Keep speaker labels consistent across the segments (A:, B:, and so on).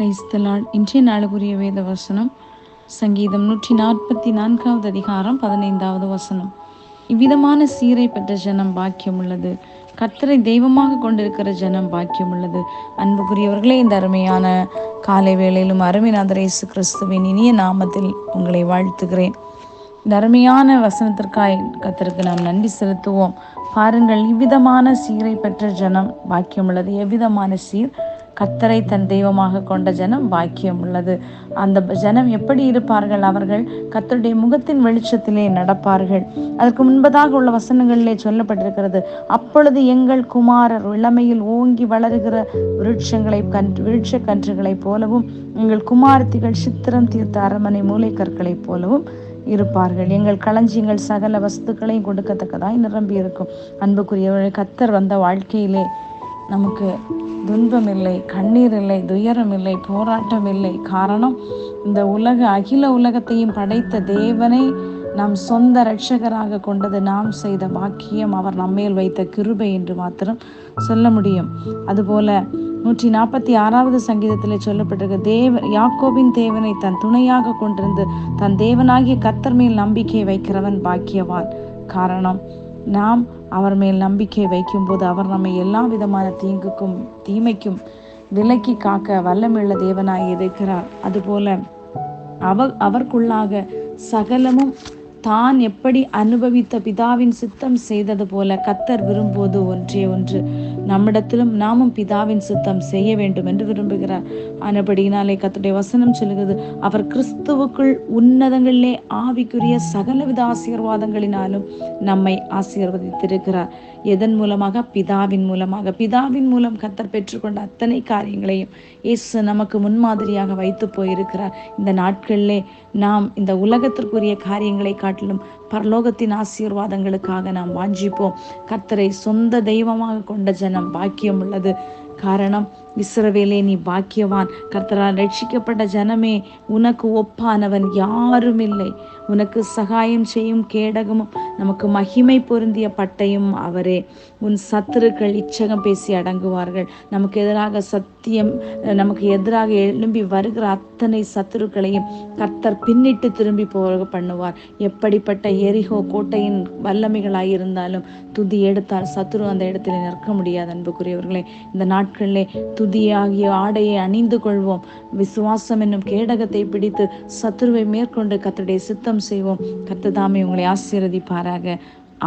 A: கிரைஸ்தலால் இன்றைய நாளுக்குரிய வேத வசனம் சங்கீதம் 144வது அதிகாரம் 15வது வசனம். இவ்விதமான சீரை பெற்ற ஜனம் பாக்கியம் உள்ளது, கர்த்தரை தெய்வமாக கொண்டிருக்கிற ஜனம் பாக்கியம் உள்ளது. அன்புக்குரியவர்களே, இந்த அருமையான காலை வேளையிலும் அருமைநாதர் இயேசு கிறிஸ்துவின் இனிய நாமத்தில் உங்களை வாழ்த்துகிறேன். இந்த அருமையான வசனத்திற்காய் கர்த்தருக்கு நாம் நன்றி செலுத்துவோம். பாருங்கள், இவ்விதமான சீரை பெற்ற ஜனம் பாக்கியம் உள்ளது. எவ்விதமான சீர்? கர்த்தரை தன் தெய்வமாக கொண்ட ஜனம் பாக்கியம் உள்ளது. அந்த ஜனம் எப்படி இருப்பார்கள்? அவர்கள் கர்த்தருடைய முகத்தின் வெளிச்சத்திலே நடப்பார்கள். அதற்கு முன்பதாக உள்ள வசனங்களிலே சொல்லப்பட்டிருக்கிறது, அப்பொழுது எங்கள் குமாரர் இளமையில் ஓங்கி வளருகிற விருட்ச கன்றுகளைப் போலவும், எங்கள் குமாரத்திகள் சித்திரம் தீர்த்த அரமனை மூலைக்கற்களைப் போலவும் இருப்பார்கள். எங்கள் களஞ்சியங்கள் சகல வஸ்துக்களையும் கொடுக்கத்தக்கதாய் நிரம்பி இருக்கும். அன்புக்குரியவர்கள், கர்த்தர் வந்த வாழ்க்கையிலே நமக்கு துன்பம் இல்லை, கண்ணீர் இல்லை, துயரம் இல்லை, போராட்டம் இல்லை. காரணம், இந்த அகில உலகத்தையும் படைத்த தேவனை நாம் சொந்த இரட்சகராக கொண்டது நாம் செய்த பாக்கியம், அவர் நம்மேல் வைத்த கிருபை என்று மாத்திரம் சொல்ல முடியும். அதுபோல 146வது சங்கீதத்திலே சொல்லப்பட்டிருக்க, யாக்கோபின் தேவனை தன் துணையாக கொண்டிருந்து தன் தேவனாகிய கர்த்தர் மேல் நம்பிக்கை வைக்கிறவன் பாக்கியவான். காரணம், நாம் அவர் மேல் நம்பிக்கை வைக்கும் போது அவர் நம்மை எல்லா விதமான தீங்குக்கும் தீமைக்கும் விலக்கி காக்க வல்லமையுள்ள தேவனாய் இருக்கிறார். அதுபோல அவருக்குள்ளாக சகலமும் தான் எப்படி அனுபவித்த பிதாவின் சித்தம் செய்தது போல கர்த்தர் விரும்புவது ஒன்றே ஒன்று, நம்மிடத்திலும் நாமும் பிதாவின் சித்தம் செய்ய வேண்டும் என்று விரும்புகிறார். ஆனபடியினாலே கர்த்தருடைய வசனம் சொல்லுகிறது, அவர் கிறிஸ்துவுக்குள் உன்னதங்களிலே ஆவிக்குரிய சகலவித ஆசீர்வாதங்களினாலும் நம்மை ஆசீர்வதித்திருக்கிறார். எதன் மூலமாக? பிதாவின் மூலமாக. பிதாவின் மூலம் கர்த்தர் பெற்றுக்கொண்ட அத்தனை காரியங்களையும் இயேசு நமக்கு முன்மாதிரியாக வைத்து போயிருக்கிறார். இந்த நாட்களிலே நாம் இந்த உலகத்திற்குரிய காரியங்களை காட்டிலும் பரலோகத்தின் ஆசீர்வாதங்களுக்காக நாம் வாஞ்சிப்போம். கர்த்தரை சொந்த தெய்வமாக கொண்ட ஜனம் பாக்கியம் உள்ளது. காரணம், இஸ்ரவேலே நீ பாக்கியவான், கர்த்தரால் ரட்சிக்கப்பட்ட ஜனமே, உனக்கு ஒப்பானவன் யாரும் இல்லை. உனக்கு சகாயம் செய்யும் கேடகமும் நமக்கு மகிமை பொருந்திய பட்டையும் அவரே. உன் சத்துருக்கள் இச்சகம் பேசி அடங்குவார்கள். நமக்கு எதிராக எழும்பி வருகிற அத்தனை சத்துருக்களையும் கர்த்தர் பின்னிட்டு திரும்பி போக பண்ணுவார். எப்படிப்பட்ட எரிகோ கோட்டையின் வல்லமைகளாயிருந்தாலும் துதி எடுத்தால் சத்துரு அந்த இடத்துல நிற்க முடியாது. அன்புக்குரியவர்களே, இந்த நாட்களிலே துதியாகிய ஆடையை அணிந்து கொள்வோம். விசுவாசம் என்னும் கேடகத்தை பிடித்து சத்துருவை மேற்கொண்டு கர்த்தருடைய சித்தம் செய்வோம். கர்த்தர் தாமே உங்களை ஆசீர்வதிப்பாராக.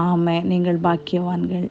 A: ஆமென். நீங்கள் பாக்கியவான்கள்.